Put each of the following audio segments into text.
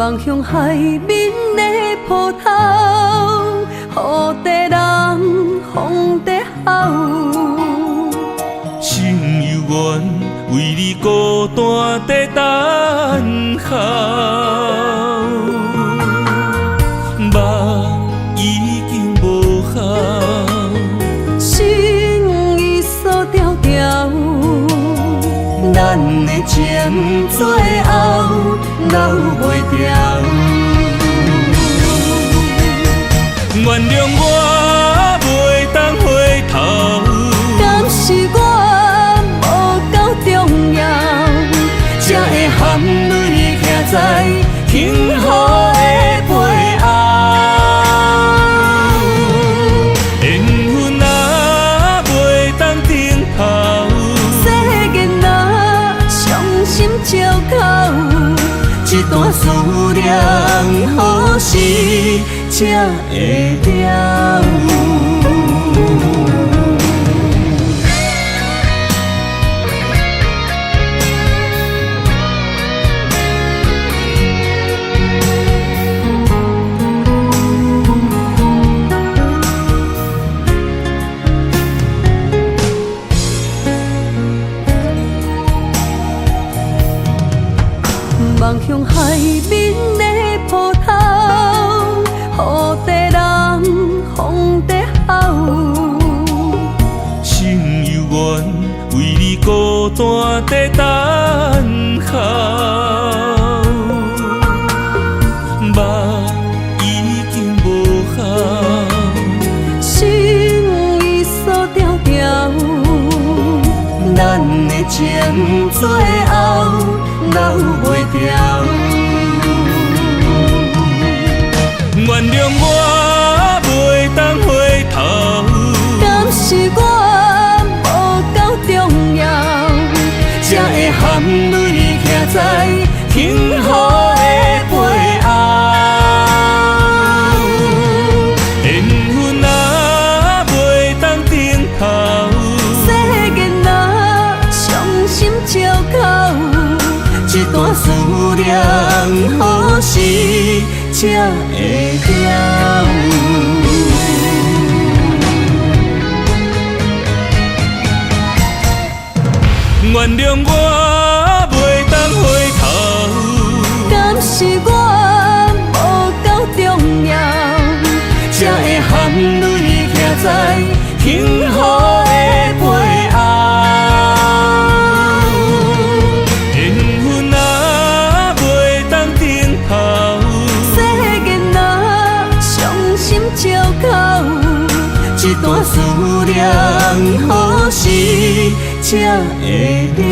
望向海面的波涛，雨地人，风地吼。心犹原为你孤单在等候，目已经无效，心已锁条条。咱的情最后留袂掉。原谅我袂当回头，敢是我无够重要，才会含泪徛在幸福的背后。缘分啊袂当停靠，世间啊伤心借口，一段思念何时才会了？望向海面的波涛，雨地人，风地吼。心犹原为你孤单在等候，目已经无效，心已锁条条。咱的情最后留袂掉。原谅我袂当回头，敢是我无够重要，才会含泪徛在幸福的背后。缘分啊袂当停靠，世间啊伤心借口，一段思念何时才会了？原谅我袂当回头，敢是我无够重要，才会含泪徛在幸福的背后。缘分啊袂当停靠，世间啊伤心借口，一段思念何时才会了？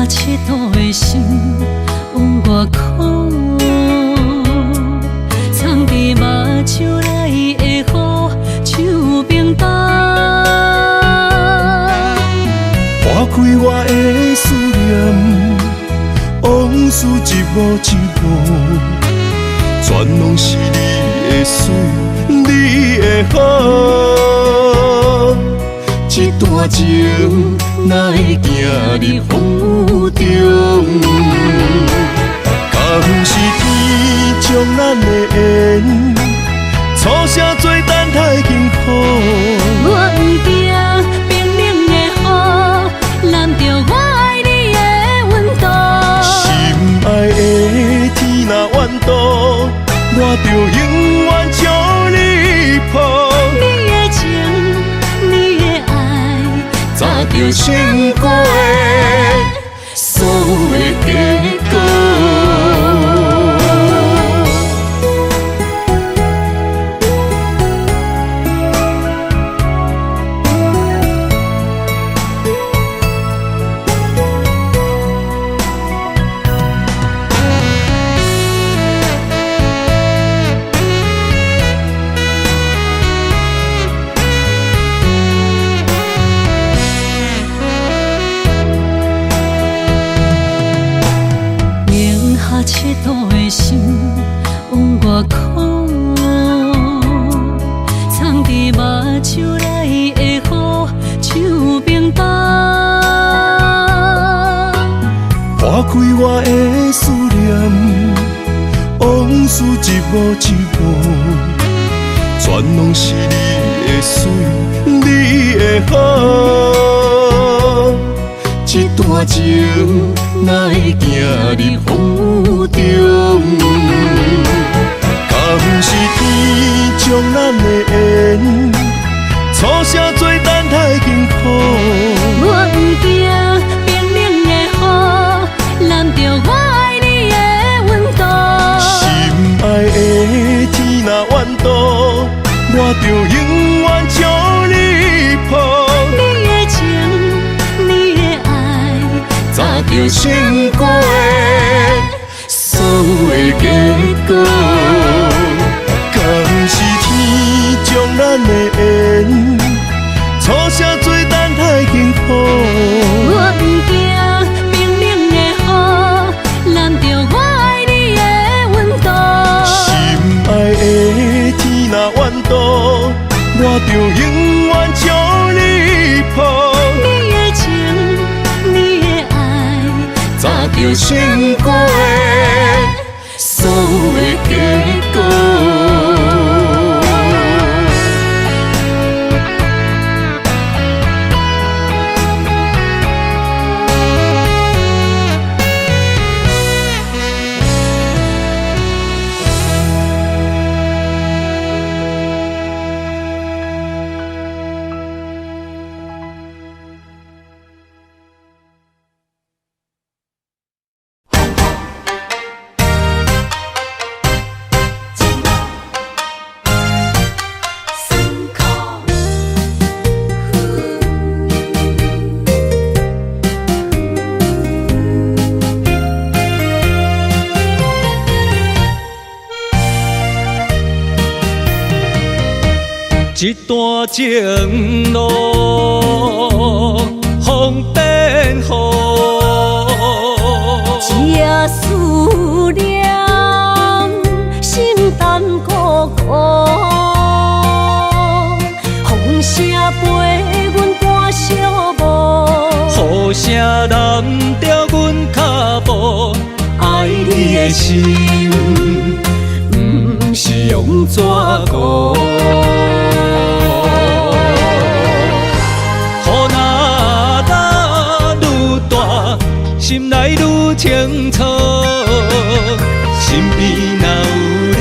佚佗的心往外哭，藏伫目睭内的雨像冰冻，划开我的思念，往事一幕一幕，全拢是你的水，你的好。一段情哪会行入风雨中？敢是天将咱的缘，粗声做等待幸福。我不惊冰冷的雨，淋着我爱你的温度。心爱的天若怨妒，我就永远将你抱。你的情，你我的思念，往事一幕一幕，全拢是你的水，你的好。这段情哪会行入风雨中？敢不是天将咱的缘，初声做等待幸福。我不惊冰冷的雨，淋着我爱你的温度。心爱的天若怨妒，我就永远将你抱。你的情，你的爱，早就想过的所有的结果，敢不是天将咱的缘，初声做等待幸福。我不惊冰冷的雨，淋着我爱你的温度。心爱的天若怨妒，我就永远将你抱。你的情，你的爱，早就想过的所有的结果。一段情路，风变雨，这思念，心淡孤孤。风声陪阮赶小步，雨声淋着阮脚步，爱你的心，不是用纸糊。心内愈清楚，心边若有你，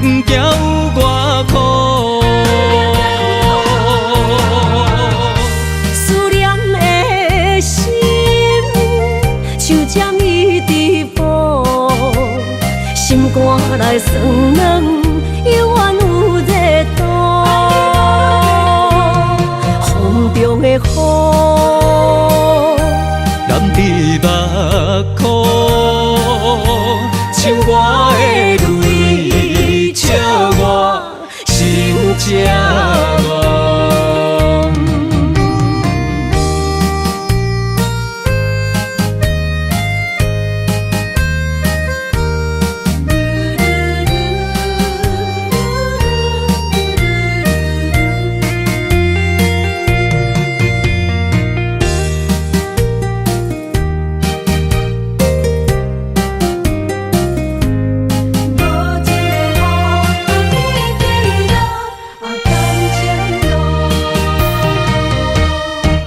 不惊有我苦。思念的心，像针伊直补，心肝内酸软，犹原有热度。风中的雨，染伫目眶，像我的泪，笑我心这乱。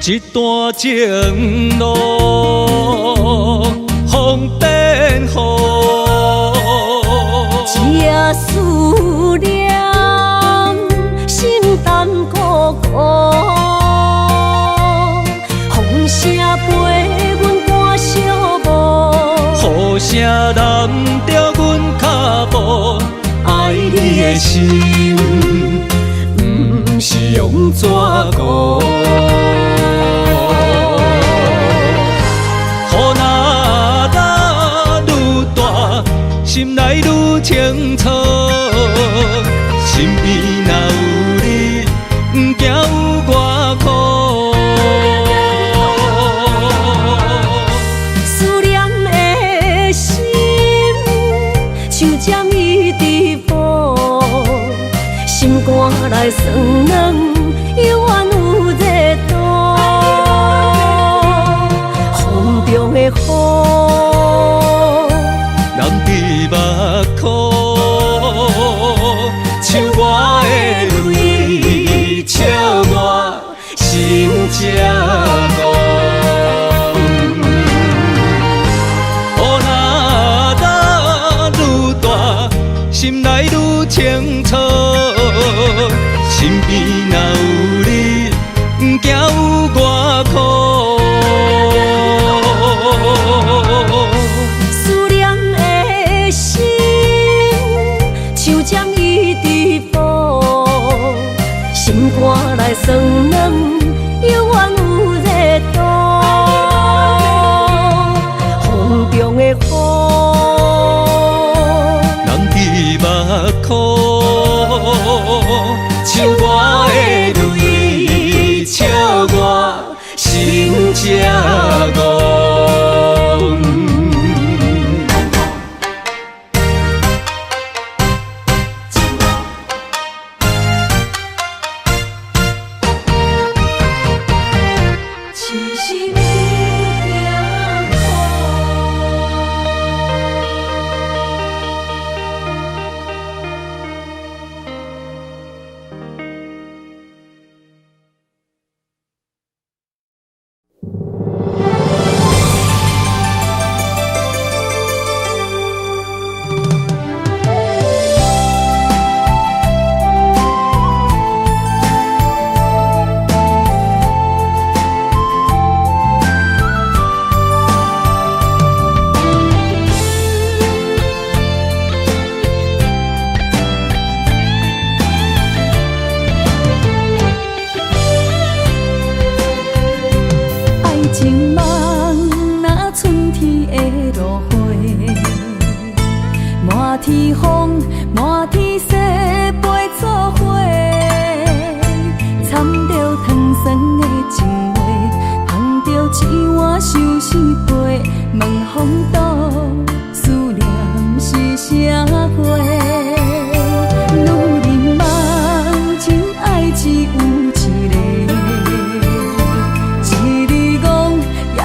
一段情路，风变雨，这思念，心淡孤孤。风声陪阮赶小步，雨声淋着阮脚步，爱你的心，不是用纸糊。心内愈清楚，心边若有你，不惊有我苦。思念的心，像针伊直补，心肝内酸软，犹原有热度。风中的雨，情梦若春天的落花，满天风，满天雪，陪作伙，掺着糖酸的情话，捧着一碗相思杯，问风度思念是啥货？女人梦情爱只有一个，一日戆也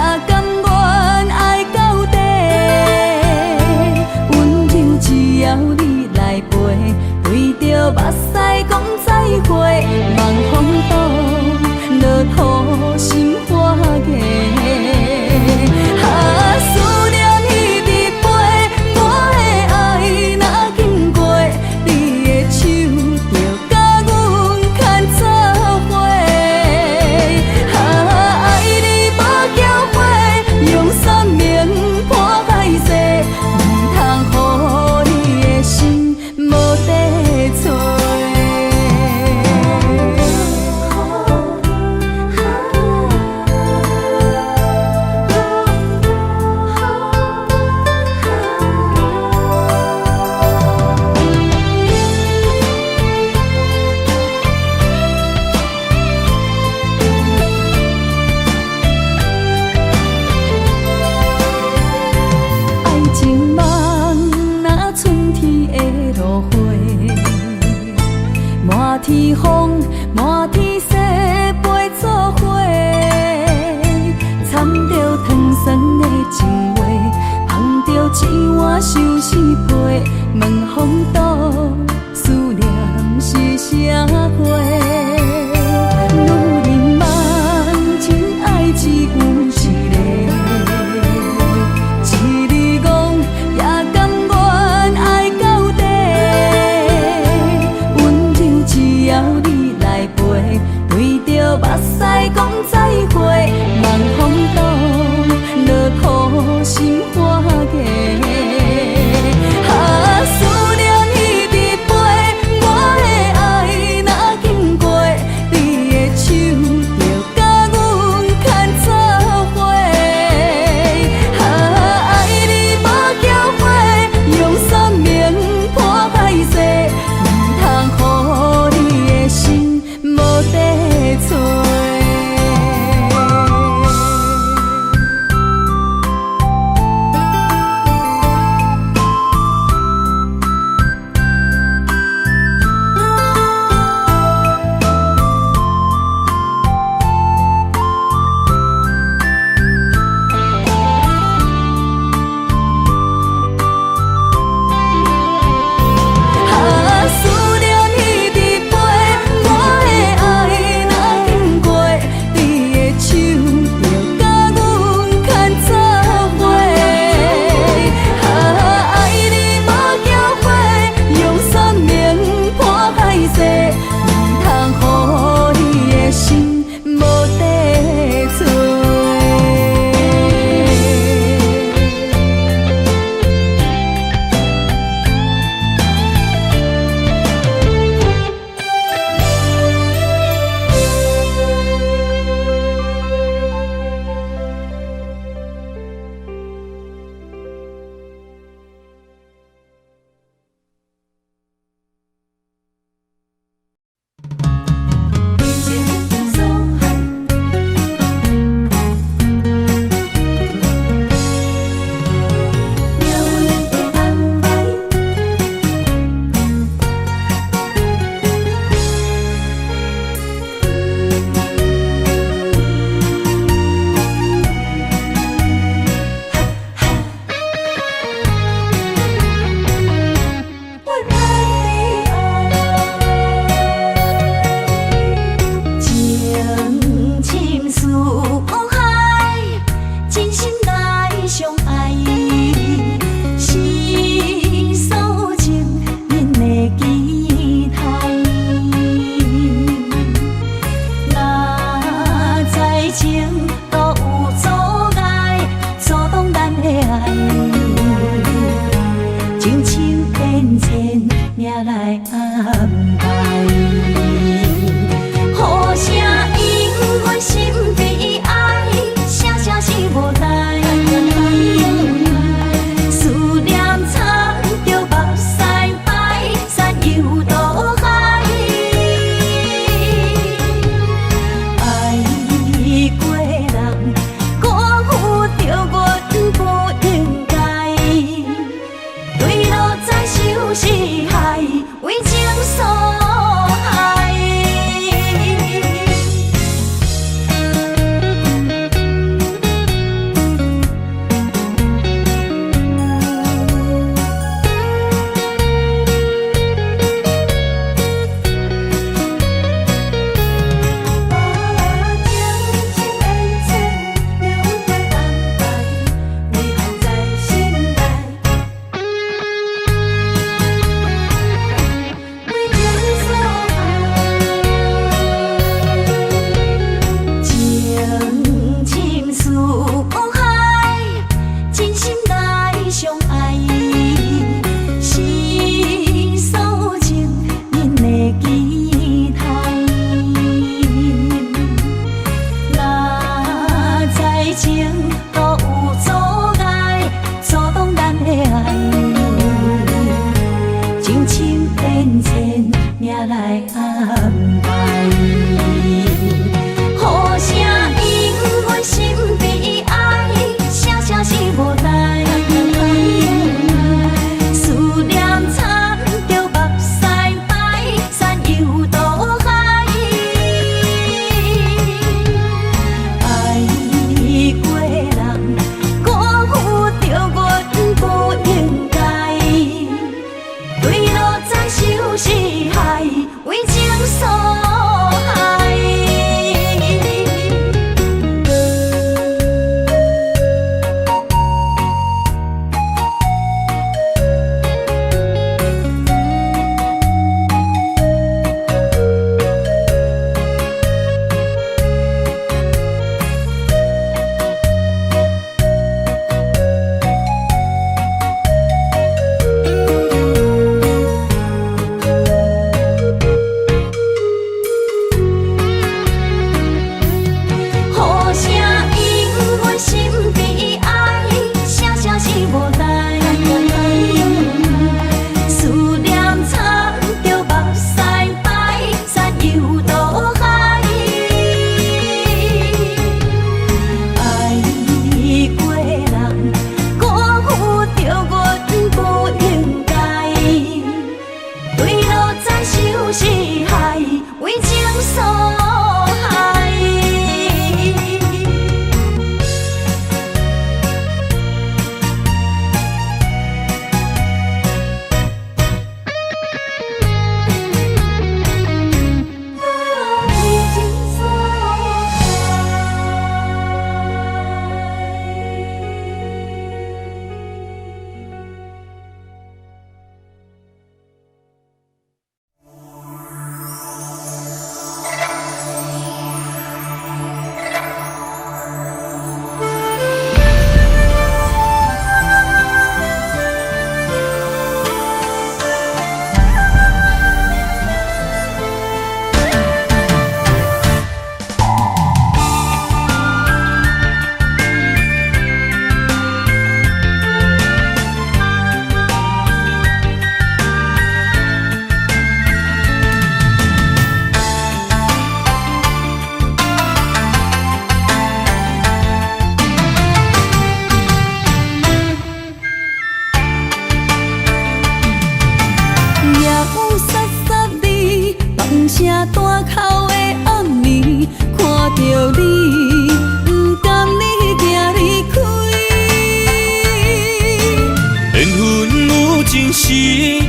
真实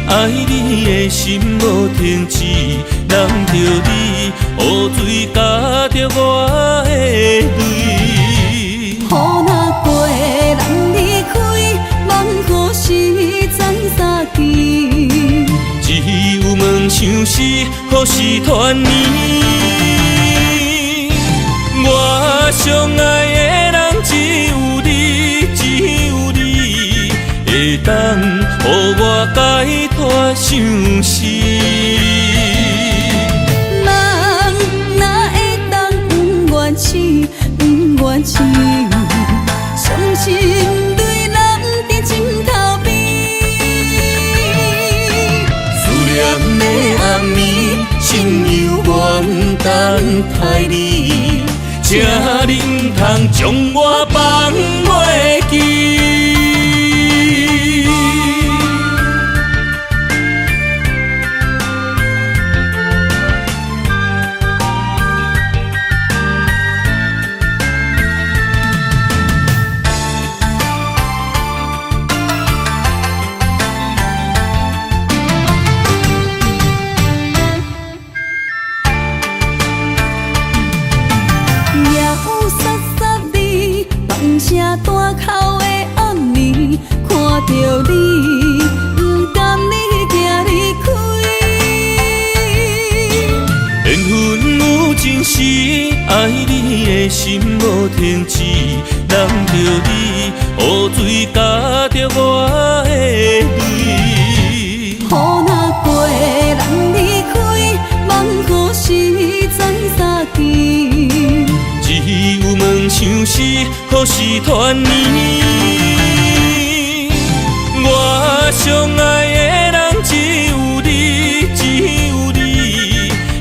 爱你的心无停止，难着你雨水加着我的泪。雨若过，人离开，望雨时知三支。只有问像是何时团圆？我相爱的人只有你，只有你会当予我解脱相思。人哪会当不愿痴，不愿痴？伤心对人伫枕头边。思念的暗暝，心犹原等待你，才能通将我放袂记。声大口的暗暝，看着你，不甘你行离开。缘分有真实，爱你的心无停止，难着你雨水加着我的泪。雨若过，人离开，望雨时知三支。只有问像是何时团圆？我相爱的人只有你，只有你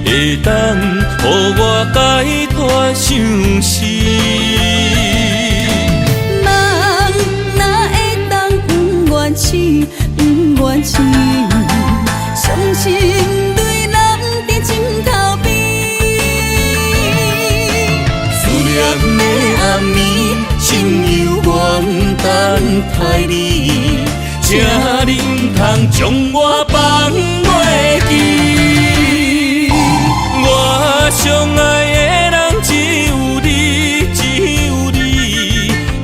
会当予我解脱相思。人哪会当不愿痴，不愿痴？伤心对人伫枕头边。念的暗暝，心犹原等待你，才能通将我放袂记。我相爱的人只有你，只有你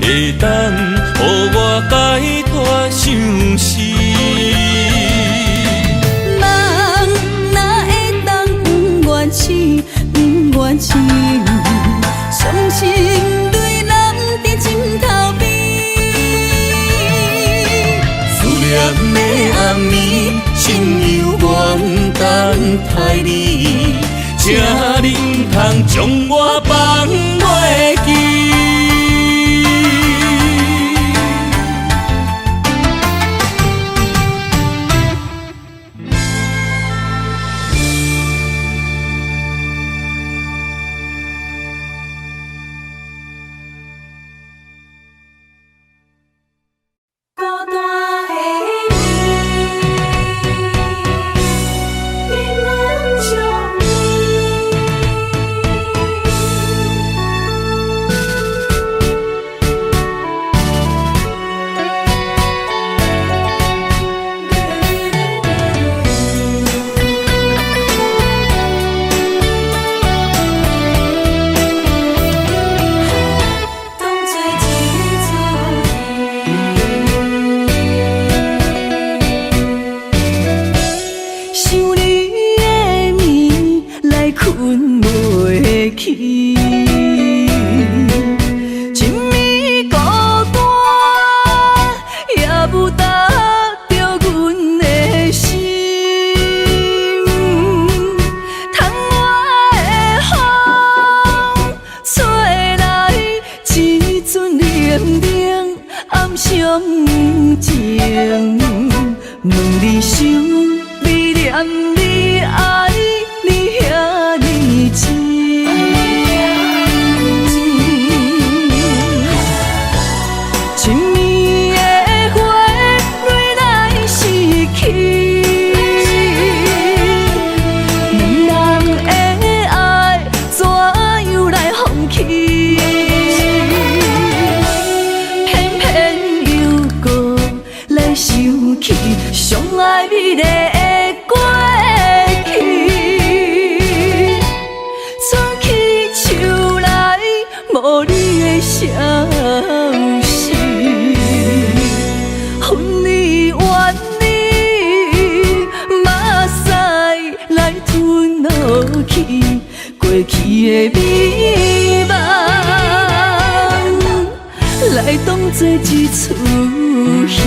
会当予我解脱相思。人哪会当不愿痴，不愿痴？伤心对人伫枕头边。思念的暗暝，心犹原等待你，才能通将我放袂记。想起伤来当作一出戏。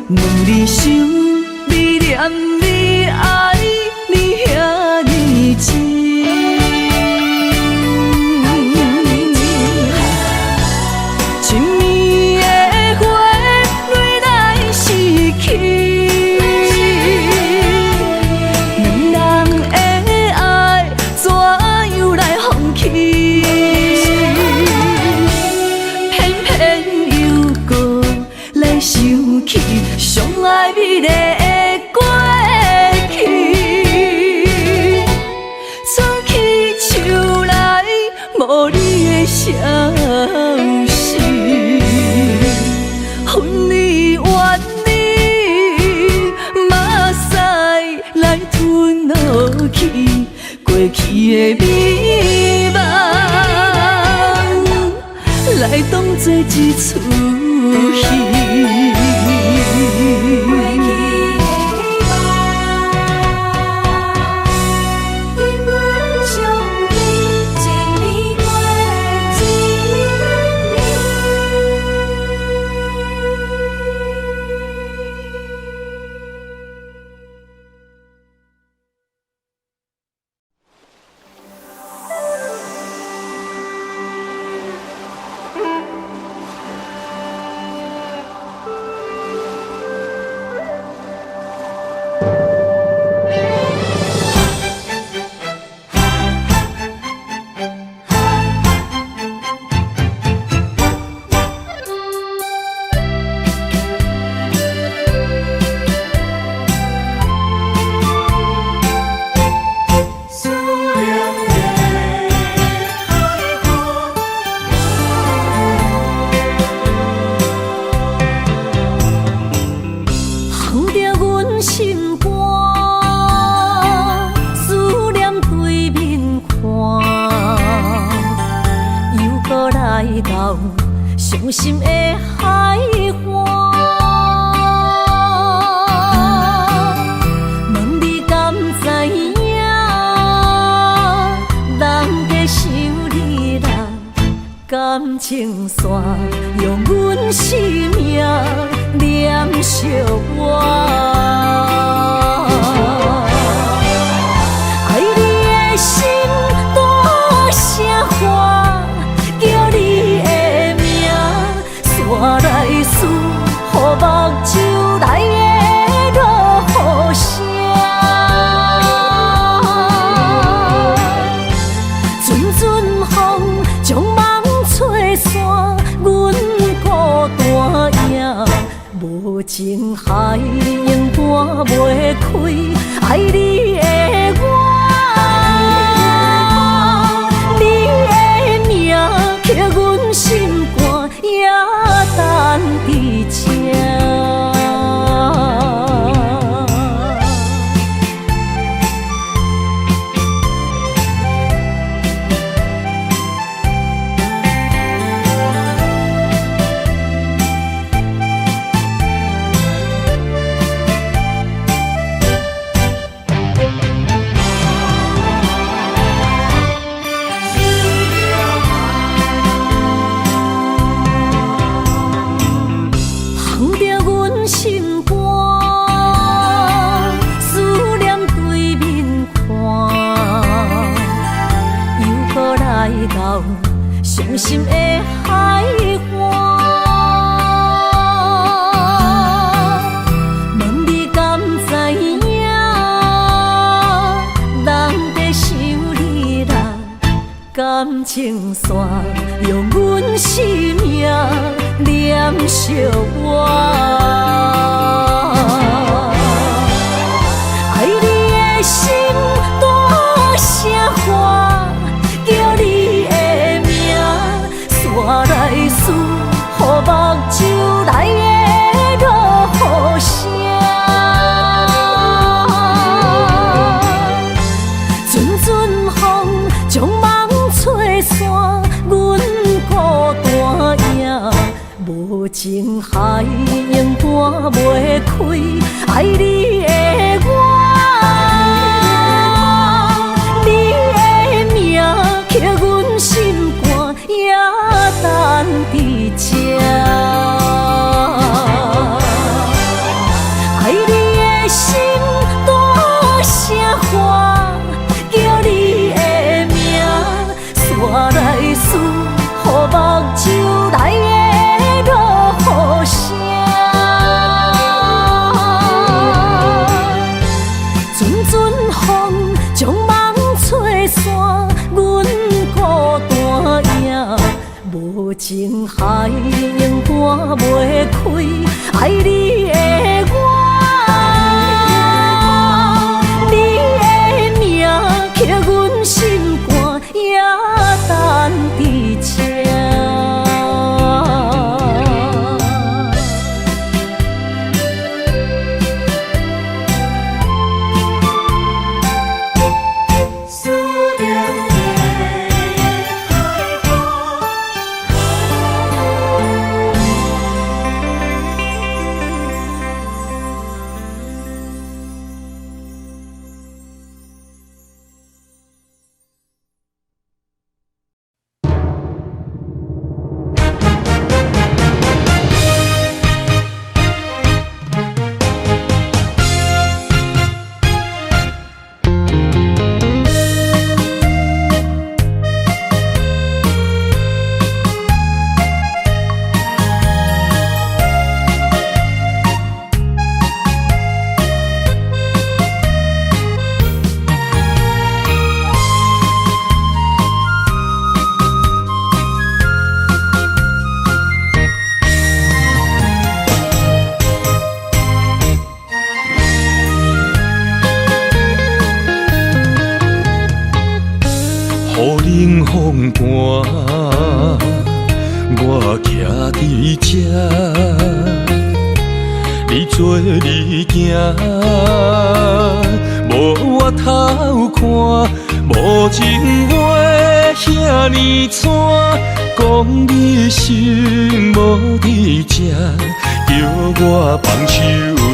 问你想，你念你爱，你遐尼情。亲暝的花，蕊来逝去，两人的爱怎样来放弃？偏偏又搁来想起上爱美丽的过去，藏起手内无你的消息，恨你怨你，马屎来吞落去过去的美梦，来当作一出戏。伤心的海岸，问你敢知影？人在想你啦，感情线用阮生命念惜我。爱你的心大声喊，叫你的名，山来思，予目睭内的落雨声。阵阵风将梦吹散，阮孤单影，无情海永搬袂开，爱你的我。刻阮心肝也等伫这。伤心的海岸，问你敢知影？感情线，用阮生命念惜我。爱你的心大声喊，叫你的名，山来思，予目睭内的落雨声。阵阵风将梦吹散，阮孤单影，无情海永断袂开，爱你的我。刻阮心肝，也等伫这。爱你的心大声喊，叫你的名，山来思，予目睭内的落雨声。阵阵风将梦吹散。无情海永断袂开，爱你的我，你的名刻阮心肝，也等伫这。冷风寒，我徛伫这，你做你行，无我头看，无情话遐尼惨，讲你心无伫这，叫我放手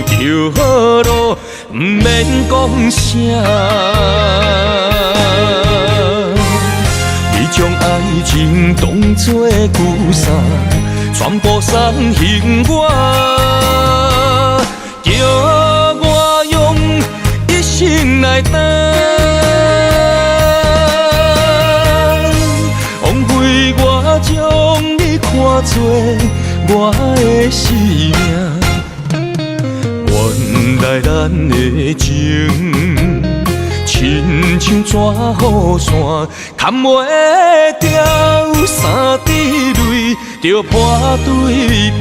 就好咯，毋免讲啥。将爱情当作旧衫，全部送还我，叫我用一生来等，枉费我将你看作我的生命，原来咱的情。亲像纸雨伞，牵袂掉三滴泪，就破对半。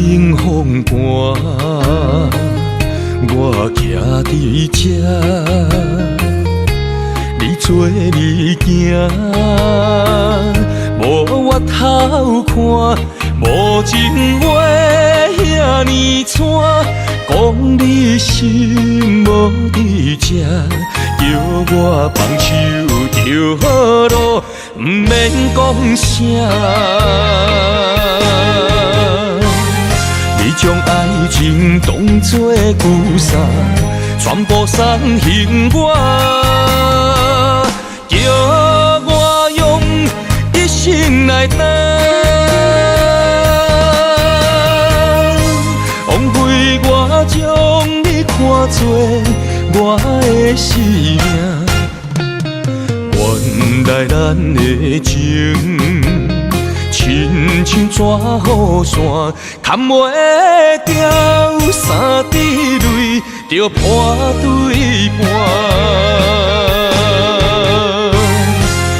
冷风寒，我徛伫这，你做你行，无我头看，无情话遐尼惨，讲你心无伫这，叫我放手就好咯，毋免讲啥。你将爱情当作旧衫，全部送幸我，叫我用一生来等。枉费我将你看作我的生命。原来咱的情，亲像纸雨伞，砍袂掉三滴泪，就破对半。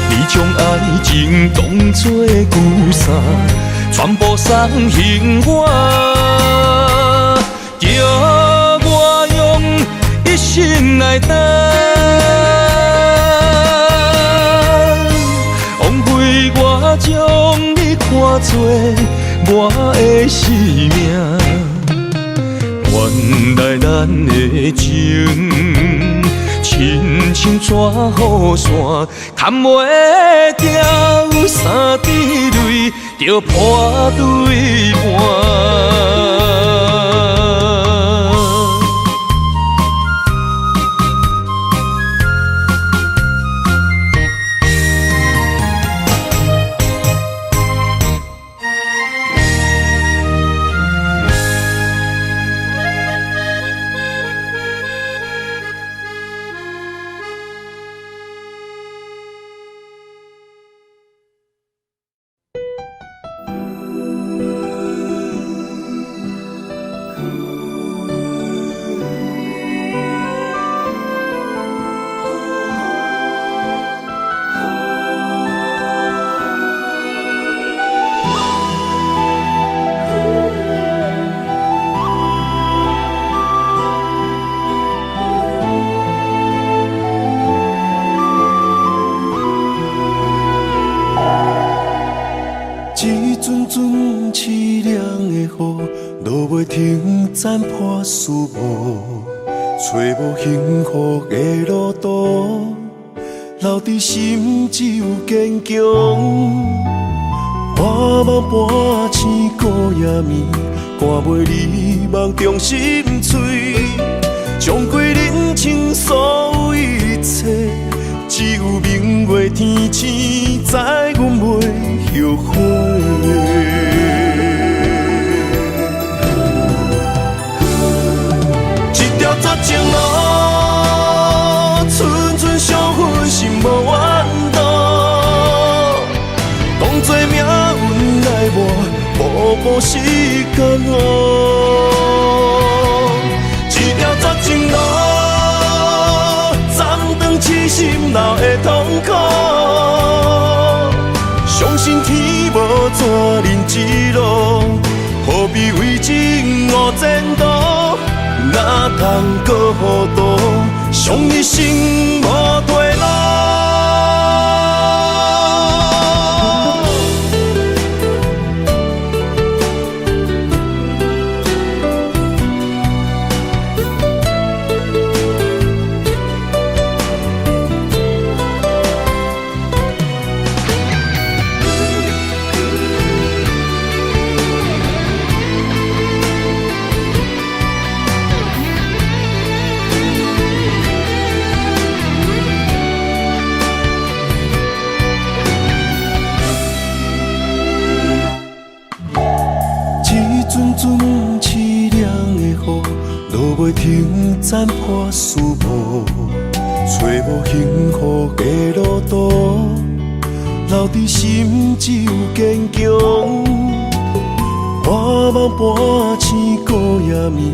你将爱情当作旧衫，全部送幸我，叫我用一生来等。我将你看作我的生命，原来咱的情，亲像纸雨伞，砍袂掉三滴泪，就破对半。残破树木，找无幸福的路途，留伫心只有坚强。我梦半醒孤夜眠，赶袂你梦中心碎，将过人生所有一切，只有明月天星知阮袂后悔。绝情路，寸寸相分，心无怨妒。当作命运来磨，步步是甘愿。一条绝情路，暂长痴心闹的痛苦。相信天无绝人之路，何必为情误前途？哪通搁糊涂，伤一生无退路。袂停残破树木，找无幸福的路途，留伫心只有坚强。我梦半醒孤夜眠，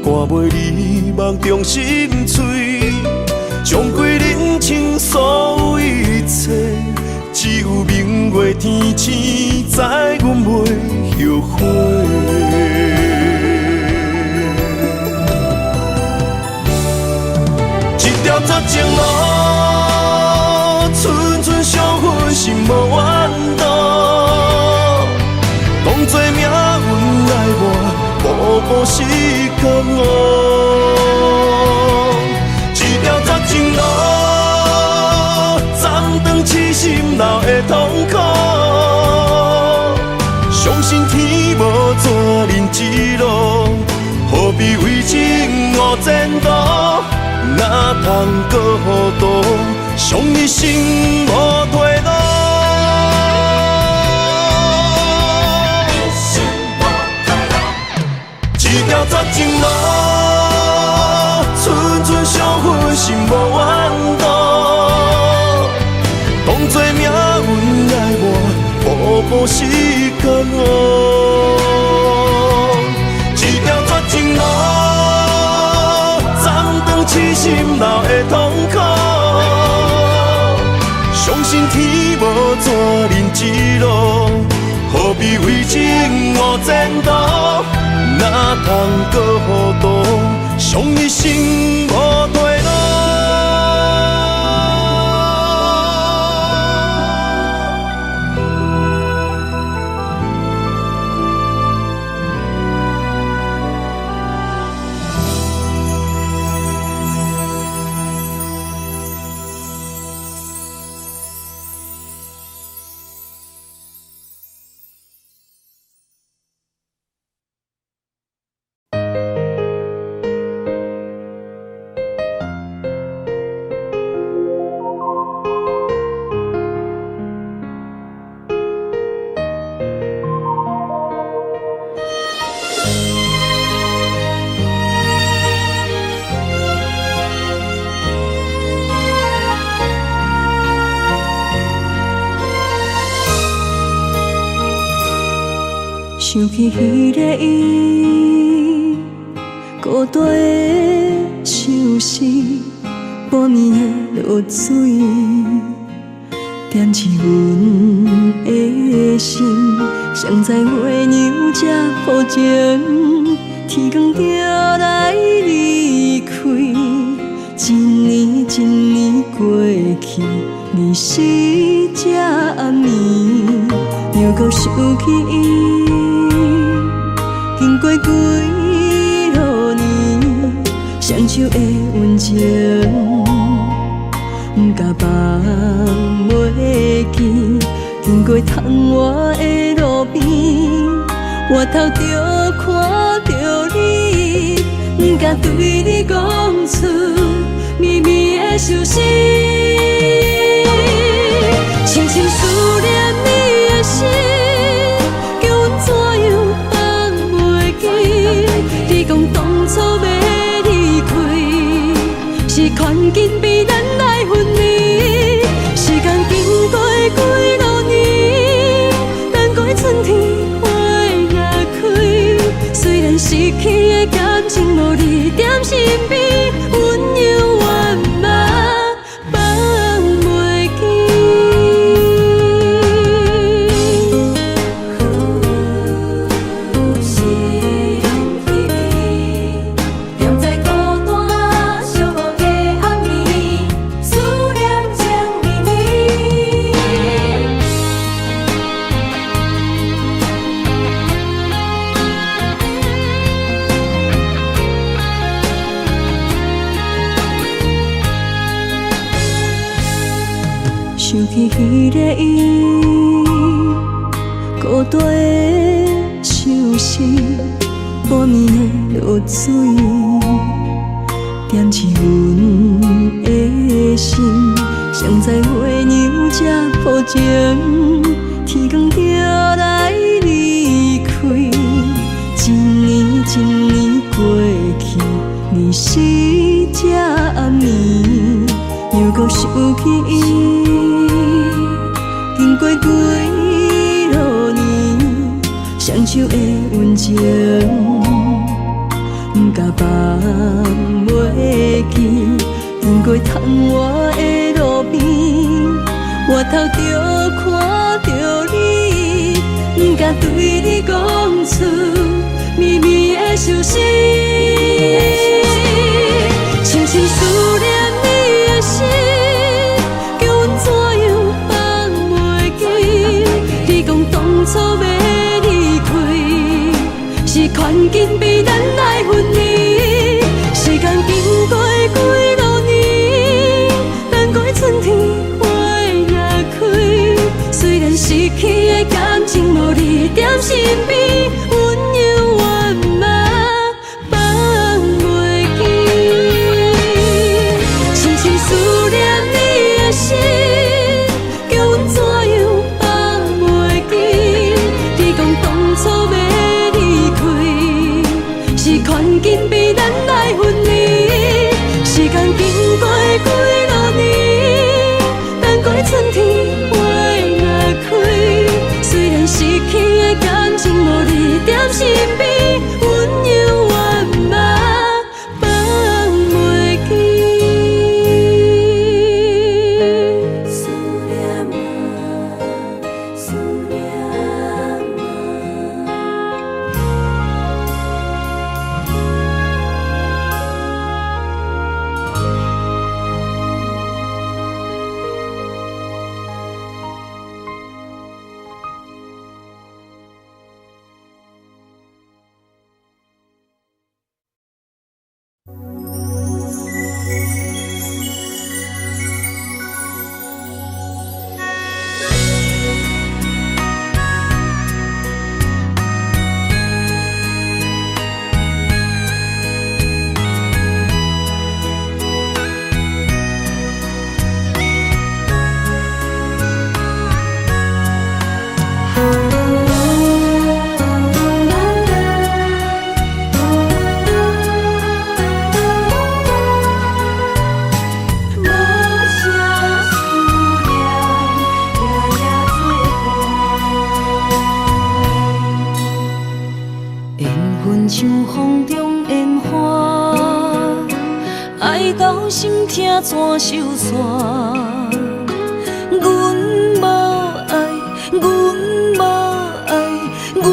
赶袂你梦中心碎，将过人生所有一切，只有明月天星知阮袂后悔。绝情路，寸寸相分，心无怨妒。当作命运来磨，步步是甘愿。一条绝情路，暂长痴心闹的痛苦。相信天无绝人之路，何必为情误前途？通搁予渡，伤你心无退路。一条绝情路，寸寸伤痕心无怨妒。当作命运爱我，步步是甘恶。一条绝情路，暂长痴心流的痛苦。相信天无绝人之路，何必为情误前途？哪通搁予渡，伤你心无退路。想起迄个伊，孤单的相思，半暝的落水，点起阮的心。谁知月娘这薄情，天光就来离开。一年一年过去，日时这暗暝，又搁想起伊。经过几落年，双手的温情，不甲放袂记。经过窗外的路边，我头就看到你，不甲对你讲出绵绵的相思，深深思念你的心。当初要离开，是权紧比咱来分离。时间经过几落年，等过春天花也开。虽然失去的感情无你踮身边，温柔圆满放袂记。想起迄个伊，孤单的相思，半暝的落水，点起阮的心。谁知月娘这薄情，天光就来离开。一年一年过去，日时这暗暝，又搁想起伊。经过几落年，双手的温情，不甲放袂记。经过窗外的路边，我头就看到你，不甲对你讲出绵绵的相思，深深思念你的心。当初要离开，是权紧比咱来分离。时间经过几落年，等过春天花也开。虽然失去的感情无你踮身边，温柔圆满放是看紧被咱来分离。时间经过几落年，等待春天花若开。虽然失去的感情无你踮身边，温柔圆满放袂记。思念啊，思念像风中烟花，爱到心痛怎收煞？阮无爱，阮无爱，阮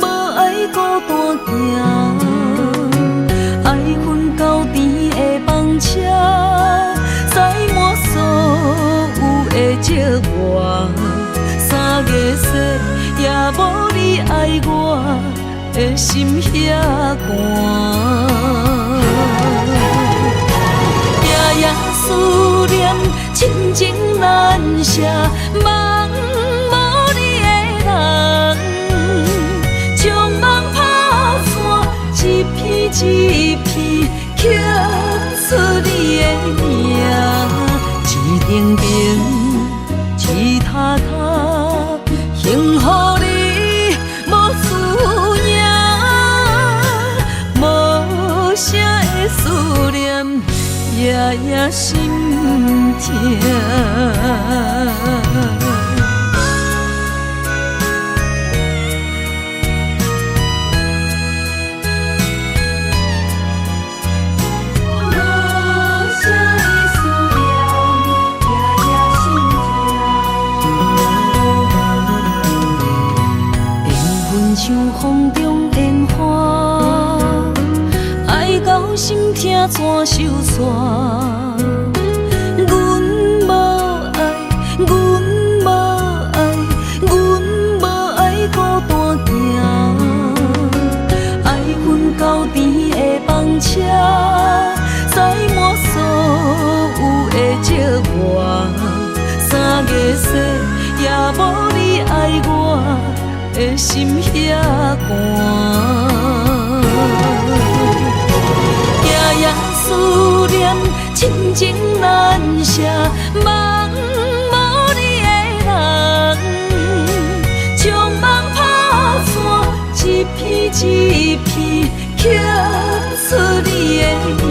无爱孤单行。爱恨交织的风车，载满所有的寂寞。3月雪也无你爱我。的心遐寒，夜夜思念，亲情难舍，梦无你的人，将梦打散，一片一片刻出你的名，一程程，一塔塔，幸福你。谁的思念，夜夜心痛。像风中烟花，爱到心痛怎收煞？阮无爱，阮无爱，阮无爱孤单行。爱恨交织的风车，载满所有的寂寞。3月雪也无你爱我。的心遐寒，夜夜思念，亲情难舍，梦无你的人，将梦打散，一片一片刻出你的名，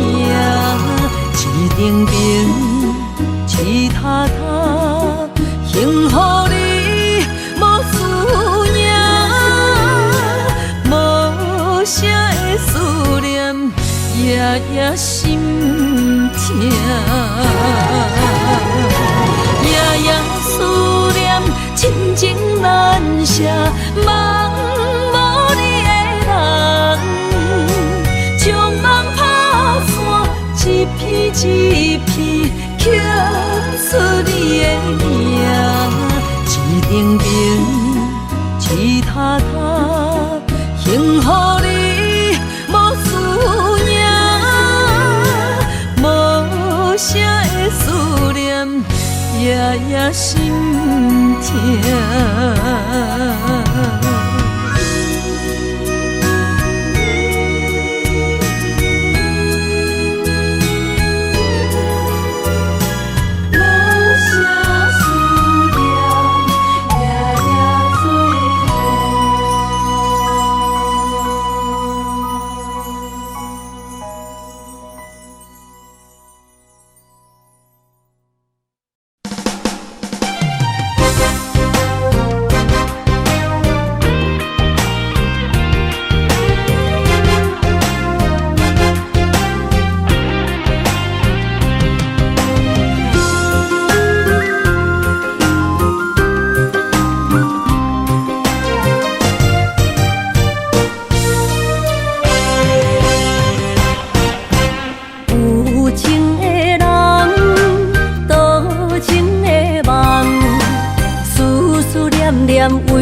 一程程，一塔塔，幸福你。谁的思念，夜夜心痛。夜夜思念，亲情难舍，梦无你的人，将梦打散，一片一片刻出你的名，一程程，一塔塔，幸福你。谁的思念，夜夜心痛。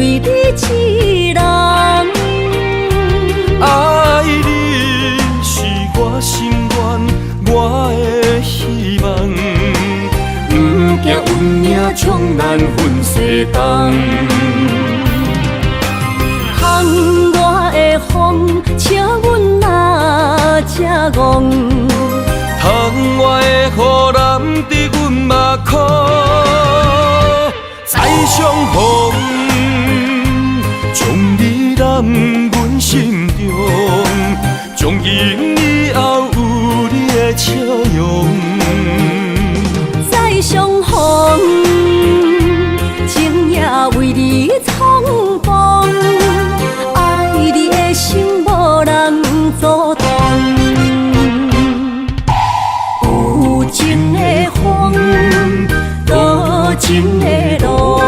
为你一人。爱你是我心愿，我的希望。不惊运命冲咱分世东。窗外的风，请阮哪只戆？窗外的雨淋伫阮目眶，再相逢，将你揽阮心中，从今以后有你的笑容。再相逢，情也为你冲动，爱你的心无人阻挡。有情的风，多情的路，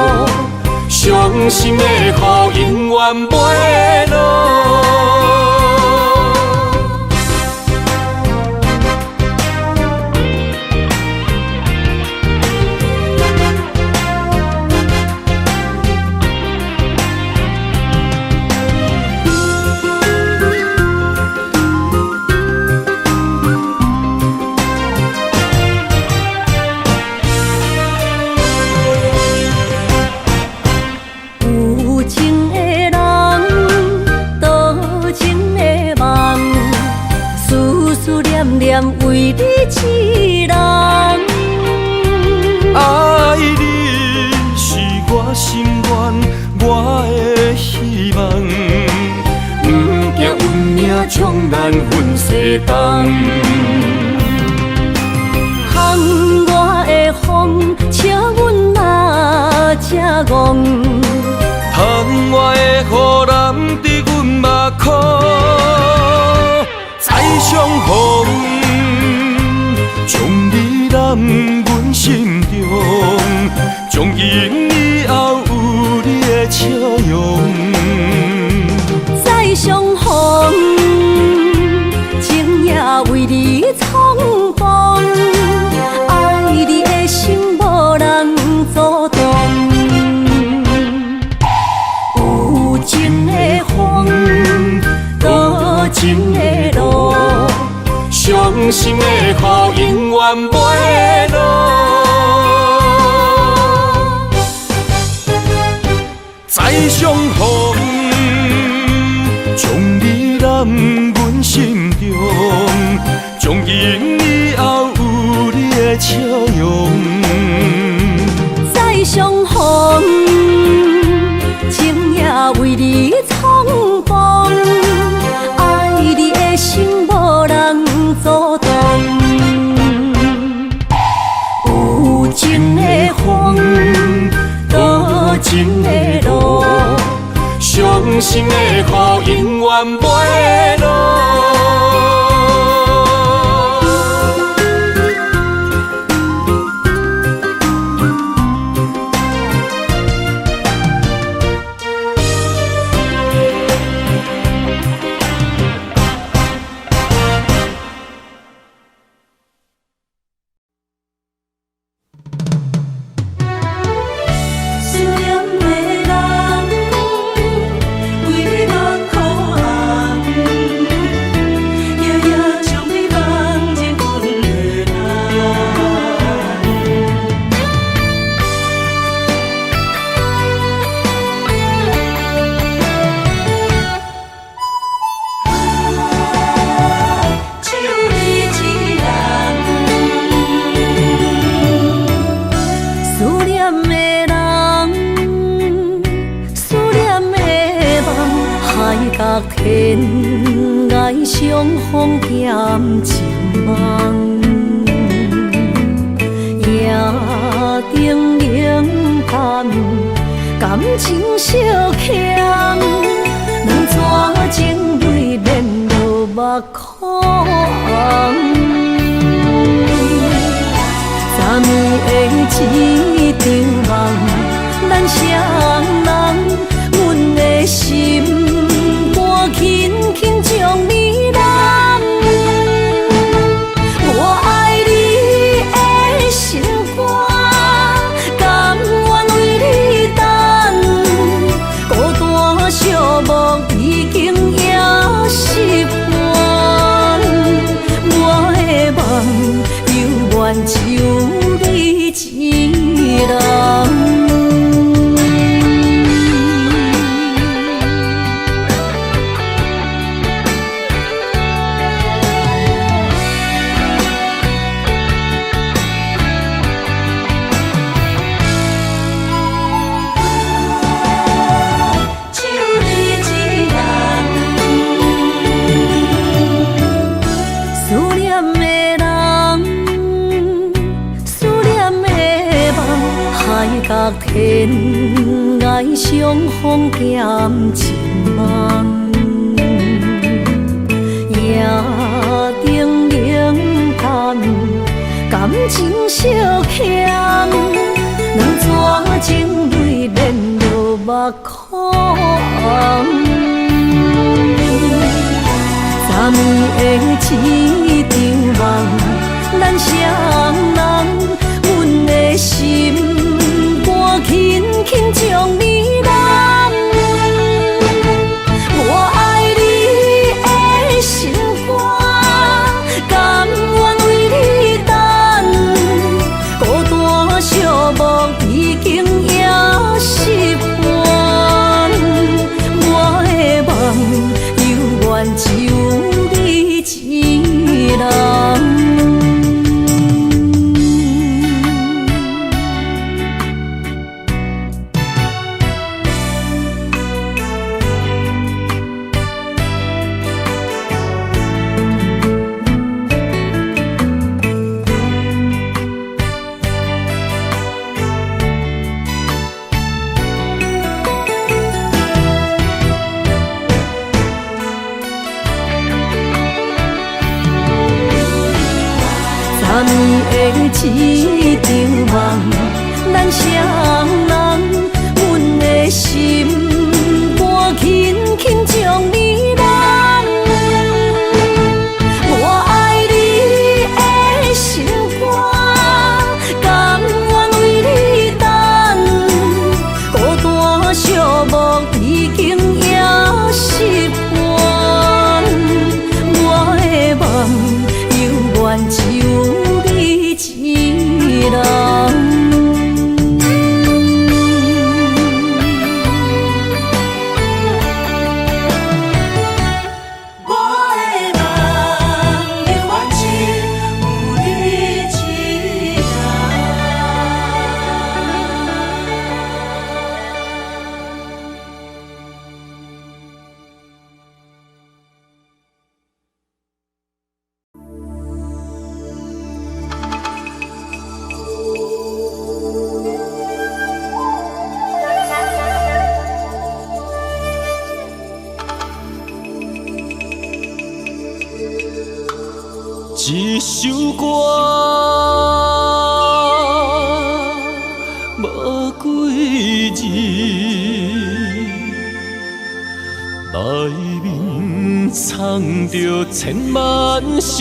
伤心的雨永远袂落。为你一人，爱你是我心愿，我的希望。不惊运命冲咱分世东。窗外的风，请阮哪只戆？窗外的雨淋伫阮目眶，再相逢，将你揽阮心中，从今以后有你的笑容。再相逢，情也为你冲动，爱你的心无人阻挡。有情的风，多情的路，伤心的雨永远袂落。再相逢，将你揽阮心中，从今以后有你的笑容。再相逢，情也为你冲动，爱你的心无人阻挡。有情的风，多情的路，伤心的雨永远袂落。天涯相逢欠情梦，夜灯冷淡，感情小欠，两撮情泪连落目眶。昨暝的一场梦，咱双人，阮的心。轻轻将你揽，我爱你的心肝，甘愿为你等，天爱相逢兼情梦，夜灯冷淡，感情小欠，两撮情泪连落目眶。昨暝的一场梦，咱双人，阮的心肝轻轻将你揽。我爱你的心肝，甘愿为你等，孤单寂寞已经也习惯。我的梦犹原只有你一人。昨暝的一场梦，咱双人，阮的心肝轻轻将你揽。我爱你的心肝，甘愿为你等，孤单寂寞已经也习惯。我的梦犹原只有一人。一首歌无几字，内面藏着千万相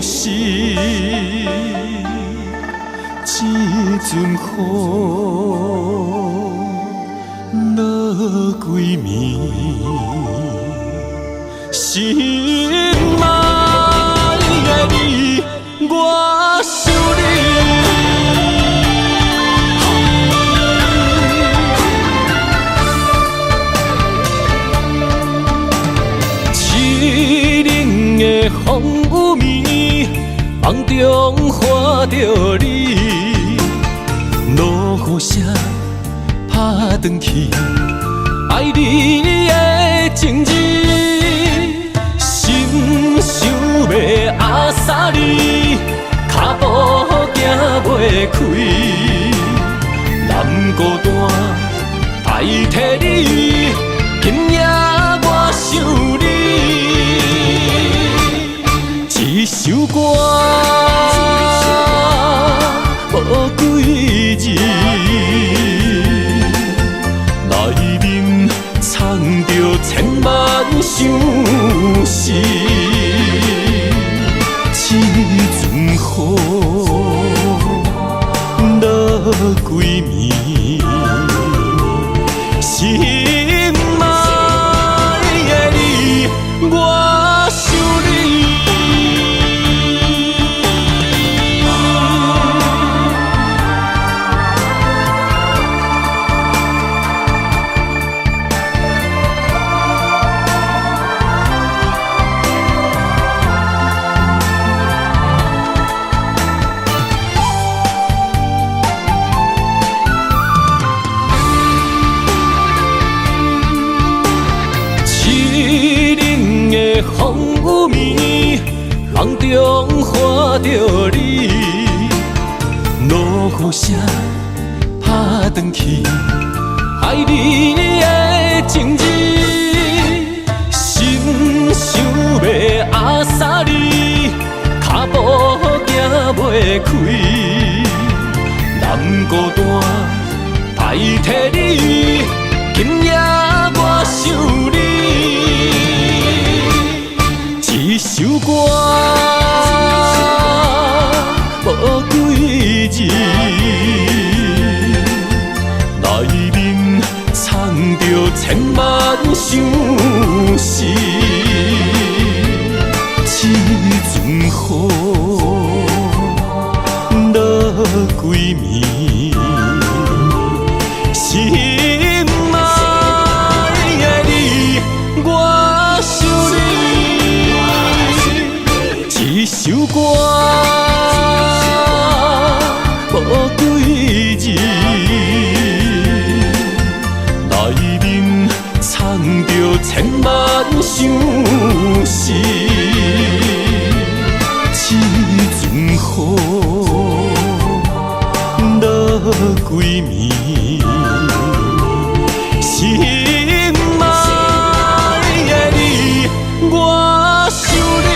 思。一阵雨落几暝，心爱的你，我想你。凄冷的风雨暝，梦中看着你，落雨声打转去，爱你的情字。想要阿萨里，脚步行袂开，难孤单代替你，今夜我想你。一首歌无几字，内面藏着千万相思。一阵雨落几暝，心爱的你，我想你。风雨暝，梦中看着你，落雨声打转去，爱你的情字，心想要压煞你，脚步行袂开，难孤单代替你，今夜我想你。一首歌，无几字，内面藏着千万相思。这阵雨落几暝，心爱的你，我想你。一首歌，无几字，内面藏着千万相思。这阵雨落几暝，心爱的你，我想你。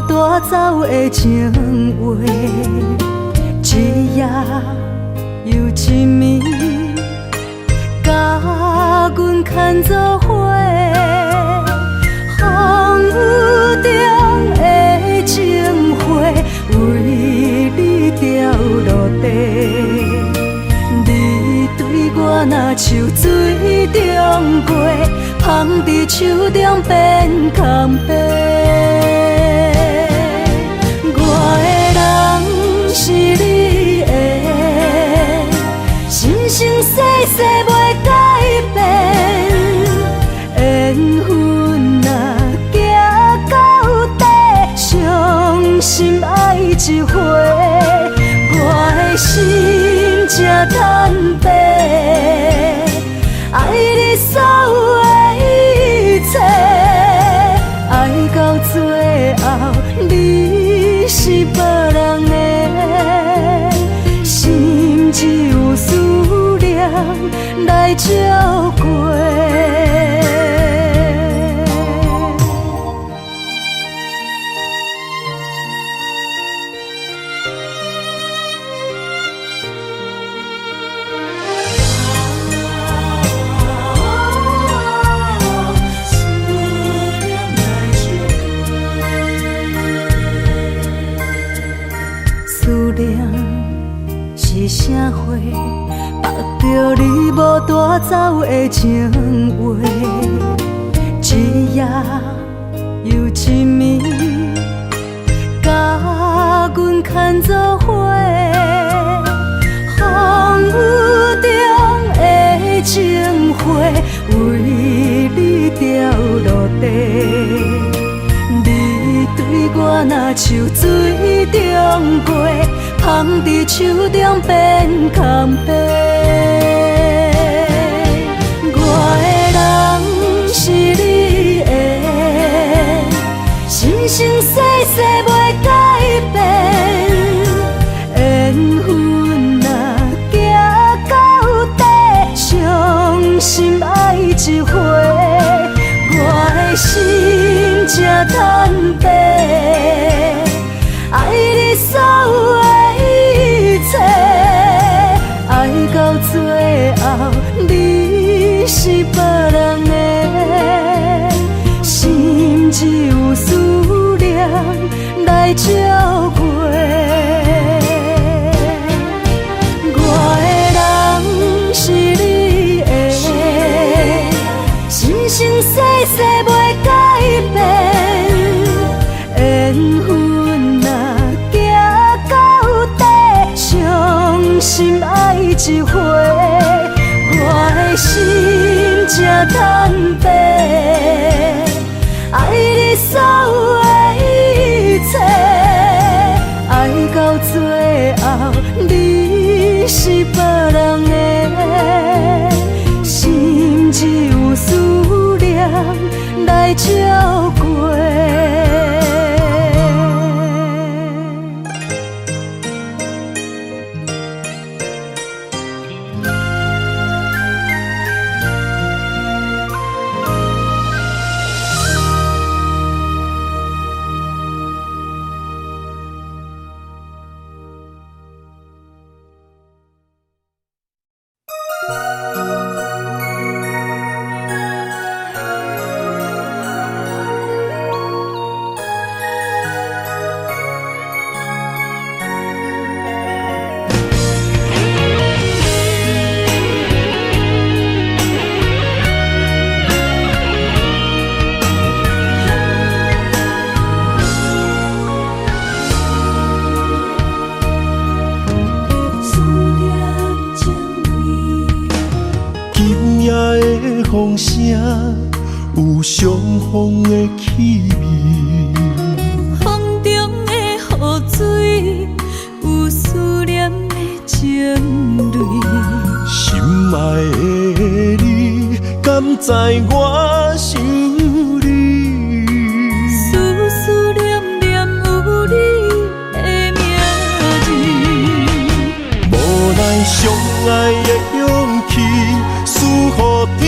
带走的情话，一夜又一暝，甲阮牵做伙。风雨中的情花，为你掉落地。你对我若像水中月，放伫手中变空白。是你的，生生世世袂改变。缘分若行到底，伤心爱一回，我的心才坦白。爱你所有的一切，爱到最后，你是别人的。只有思念来照过。思念。是啥花，目着你无带走的情话，一夜又一暝，甲阮牵做伙。风雨中的情花，为你掉落地。你对我若像水中月。放伫手中变空白，我的人是你的，生生世世袂改变。缘分若行到底，伤心爱一回，我的心才坦白。爱你所有的一切，爱到世袂改变，缘分若行到底，伤心爱一回，我的心才通白。爱你所有的一切，爱到最后，你是别人的，心只有思念来照过。风声有相逢的气味，风中的雨水有思念的情泪。心爱的你，敢知我想你？思思念念有你的名字，无奈相爱的勇气，输予天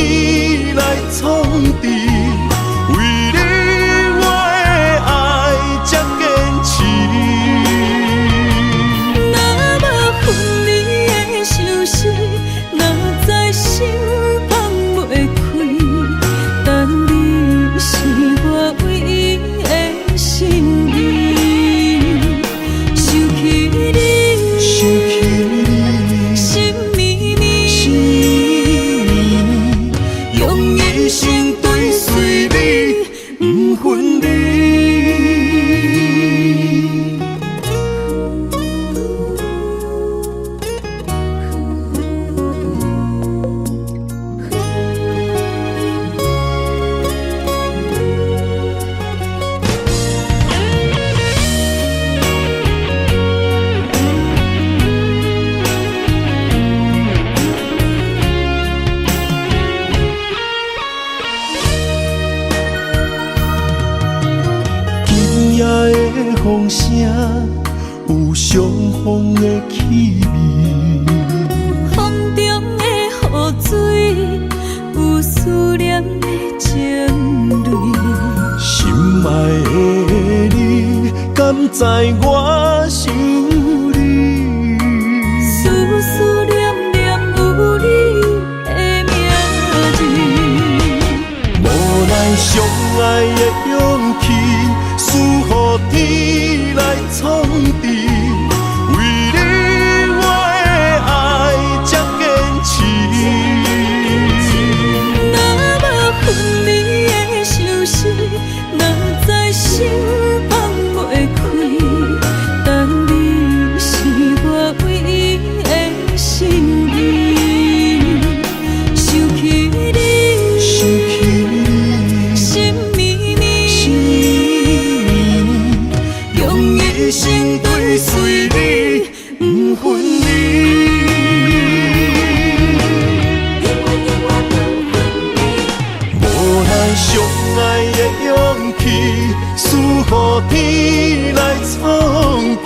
来创治。为你我的爱才坚持。若无分离的相思，若在心放袂开，但你是我唯一的心意。想起你，想起你，心绵绵，心绵绵，用一生追随你，不分离。今夜的风声有相逢的气味，风中的雨水有思念的情泪。心爱的你，敢知我想你？思思念念有你的名字，无奈相爱的勇气，输予天来创治。为你我的爱才坚持。若无分离的相思，若在心放袂开，但你是我唯一的心意。想起你，想起你，心绵绵，心绵绵，用一生追随你，不分离。无奈相爱的勇气，输予天来创治。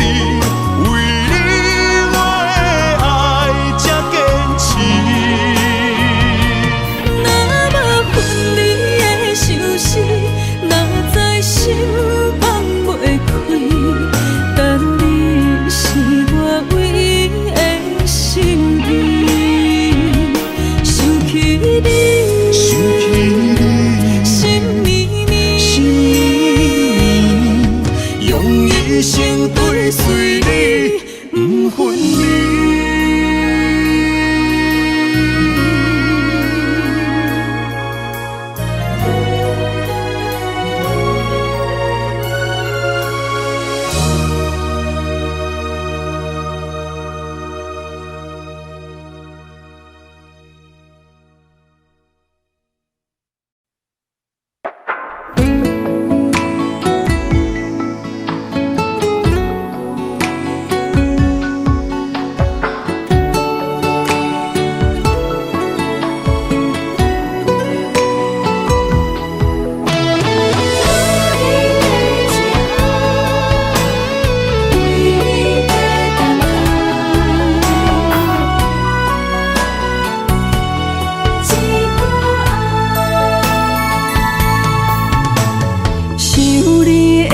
为你我的爱才坚持。若无分离的相思，若在心放袂开，但你是我唯一的心意。想起你，想起你，心绵绵，心绵绵，用一生追随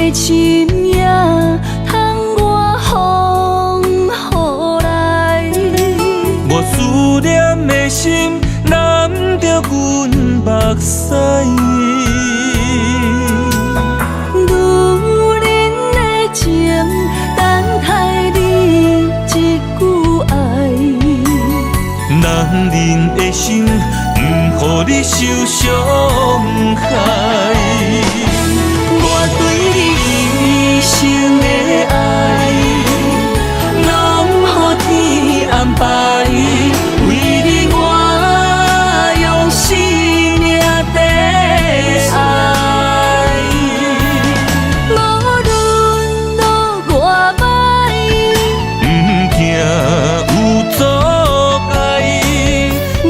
的深夜，通我风雨来。我思念的心揽着阮目屎。女人的情，等待你一句爱。男人的心，不予你受伤害。我对你一生的爱，拢予天安排。为你我用生命在爱。无论路偌歹，不惊有阻碍。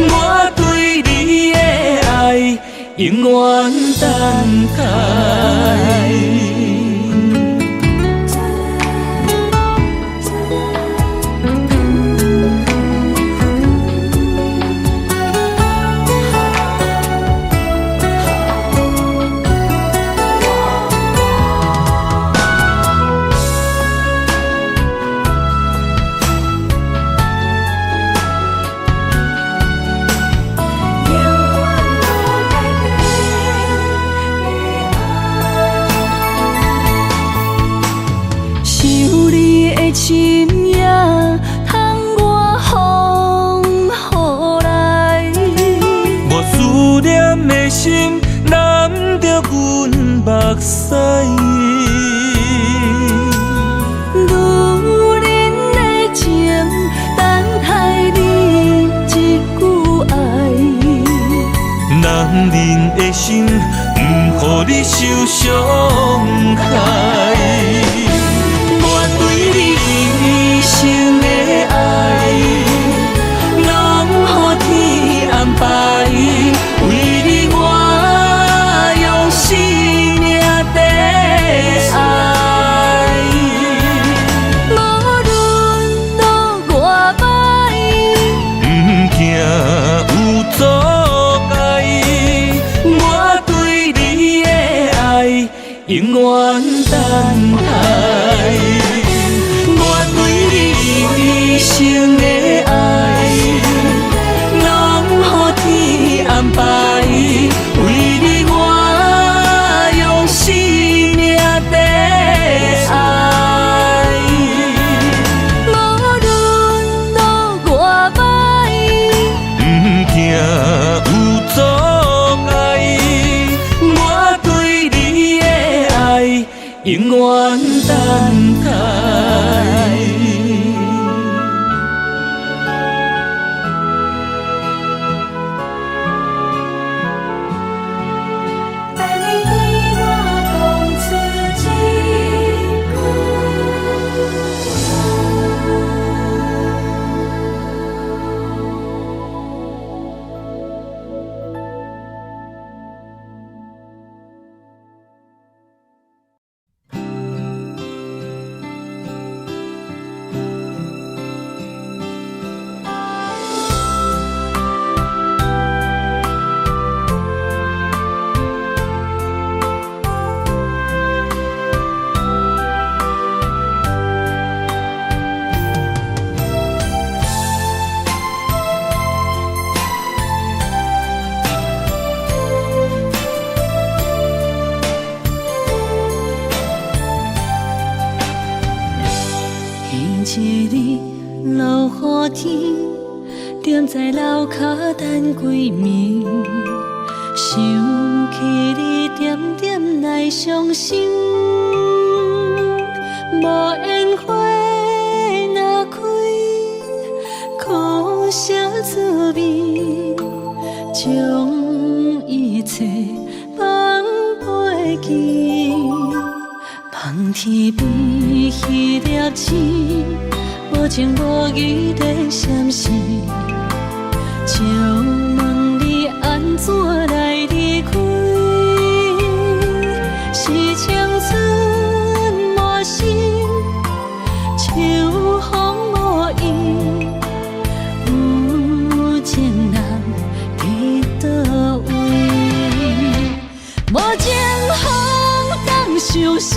我对你的爱，永远等待。想你的深夜，通我风雨来。我思念的心揽着阮目屎。女人的情，等待你一句爱。男人的心，不予你受伤害。我对你一生的爱，拢予天安排。为你我用生命在爱。无论路偌歹，不惊有阻碍。我对你的爱，永远等待。我对你一生的爱，拢予天安排。为你我用生命在爱。无论路偌歹，不惊有阻碍。我对你的爱，永远等待。等你对我讲出一一日落雨天，踮在楼骹等几暝，想起你点点来伤心。无烟花若开，苦涩滋味，将一切放袂记。望天边迄粒星，无情无义的闪烁，就问你安怎来离开？是青春无心，秋风无意，有情人伫倒位？无情风当伤心。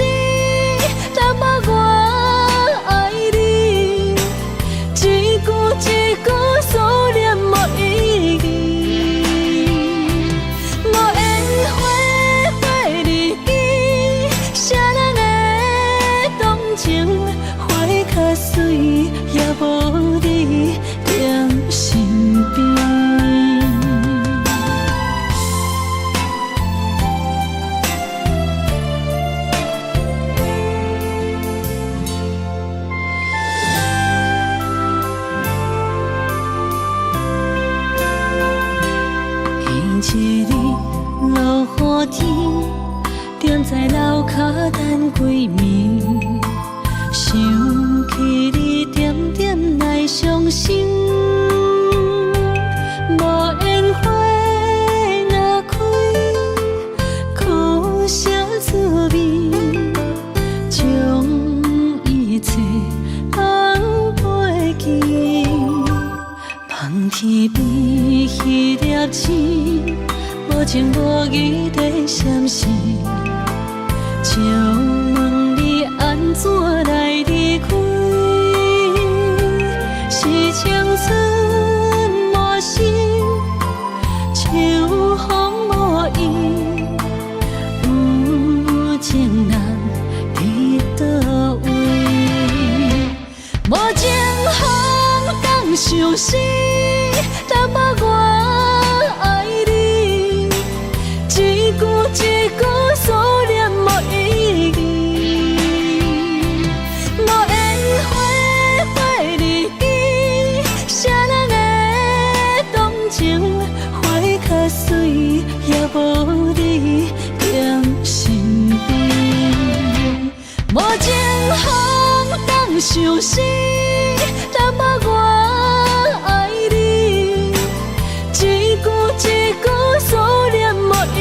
雨天，踮在楼骹等归暝，想起你点点来伤心。无烟花若开，苦涩滋味，将一切放袂记。望天边迄粒星，无情无义地闪烁，借问你安怎来离开？是青春无心，秋风无意，有情人伫倒位？无情风当相思，淡薄我爱你，一句一句思念无意义。无烟花花日记，谁人会动情？花较水，也无你踮身边。无情风当相思，淡薄我爱你，一句一句思念无意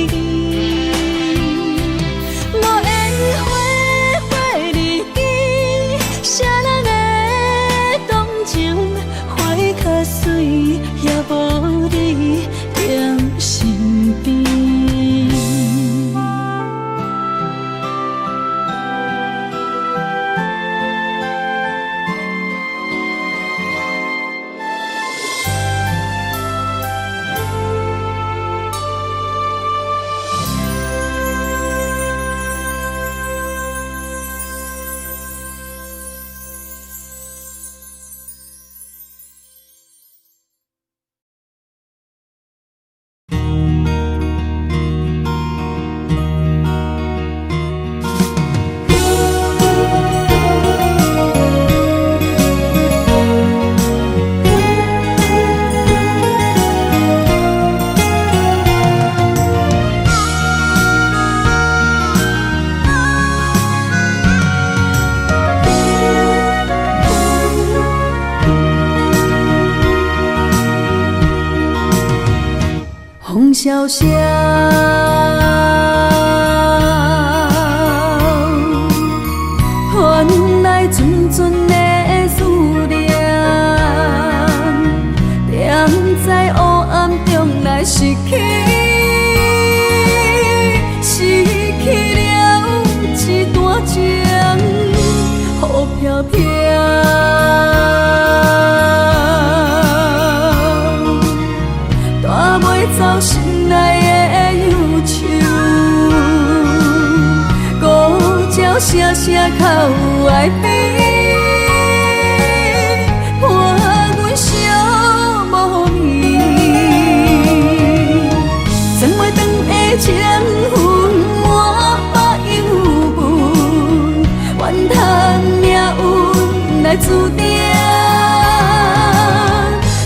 义。无烟花花日记，谁人会动情？花较水，也无你踮身边。风萧萧，原来阵阵的思念，踮在黑暗中来失去，失去了一段情，雨飘飘。走心内的忧愁，孤鸟声声哭哀悲，伴阮相无眠。装袂长的情分满把忧闷，怨叹命运来注定。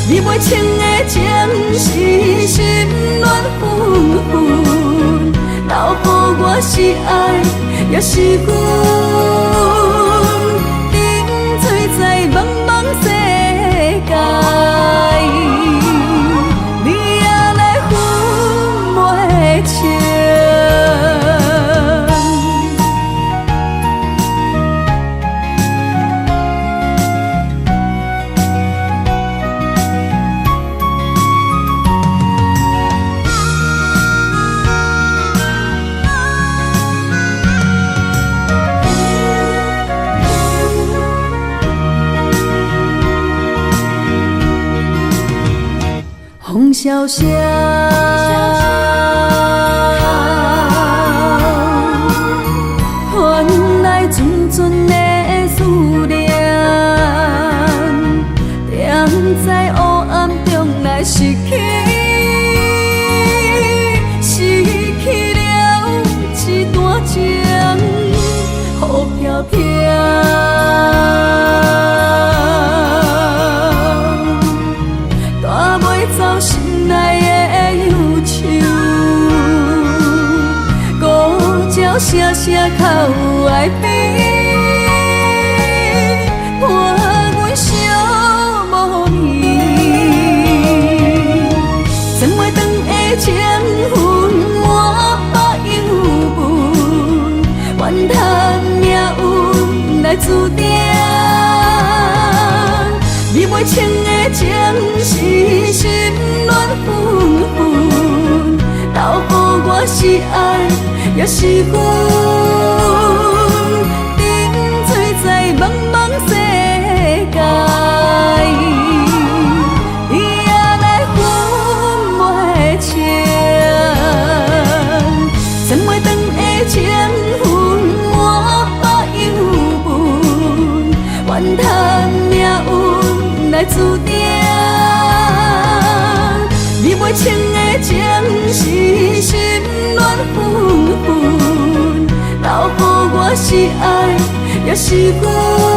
你袂清的情是心乱纷纷，留予我是爱，也是阮，沉醉在茫茫世界，你也来分袂清。风萧萧，原来阵阵的思念，踮在黑暗中来失去，失去了一段情，雨飘飘。走心内的忧声声哭哀悲，伴阮相无眠。千枚长的情分，我把忧分，怨叹命运来注定。你袂清的情是心乱纷纷，留予我是爱也是恨，沉醉在茫茫世界，你也来分袂清。千枚长的情分，我把忧分，怨叹命运来注定。你袂清的情是心乱纷纷，留予我是爱也是恨。